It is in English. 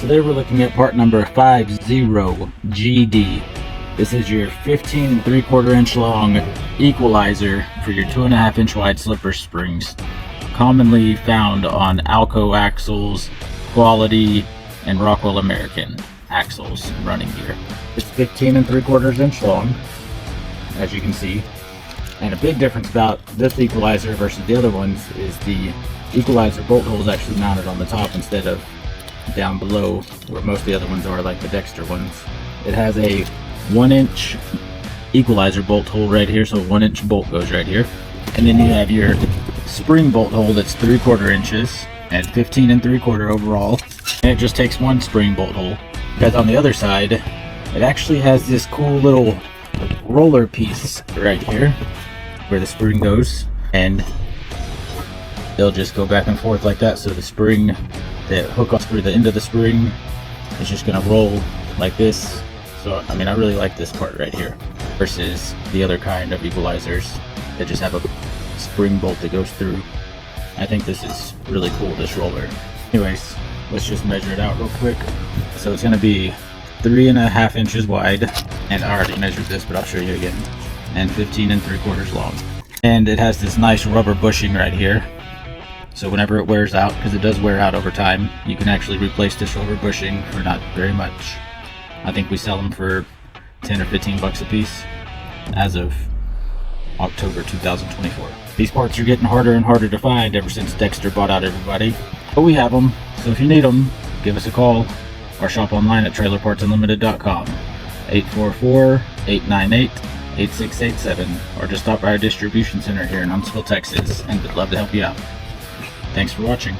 Today we're looking at part number 50GD. This is your 15 3/4 inch long equalizer for your 2.5 inch wide slipper springs, commonly found on Alko axles, Quality, and Rockwell American axles running gear. It's 15 3/4 inch long, as you can see. And a big difference about this equalizer versus the other ones is the equalizer bolt hole is actually mounted on the top instead of down below where most of the other ones are, like the Dexter ones. It has a 1 inch equalizer bolt hole right here, so a 1 inch bolt goes right here. And then you have your spring bolt hole that's 3/4 inches and 15 3/4 overall. And it just takes one spring bolt hole. Because on the other side, it actually has this cool little roller piece right here where the spring goes, and they'll just go back and forth like that, so the spring, the hook up through the end of the spring is just gonna roll like this. So I mean, I really like this part right here versus the other kind of equalizers that just have a spring bolt that goes through. I think this is really cool, this roller. Anyways, let's just measure it out real quick. So it's gonna be 3.5 inches wide, and I already measured this, but I'll show you again, and 15 3/4 long. And it has this nice rubber bushing right here, so whenever it wears out, because it does wear out over time, you can actually replace this rubber bushing for not very much. I think we sell them for 10 or 15 bucks a piece as of October 2024. These parts are getting harder and harder to find ever since Dexter bought out everybody, but we have them. So if you need them, give us a call or shop online at trailerpartsunlimited.com, 844-898-8687, or just stop by our distribution center here in Huntsville, Texas, and we'd love to help you out. Thanks for watching.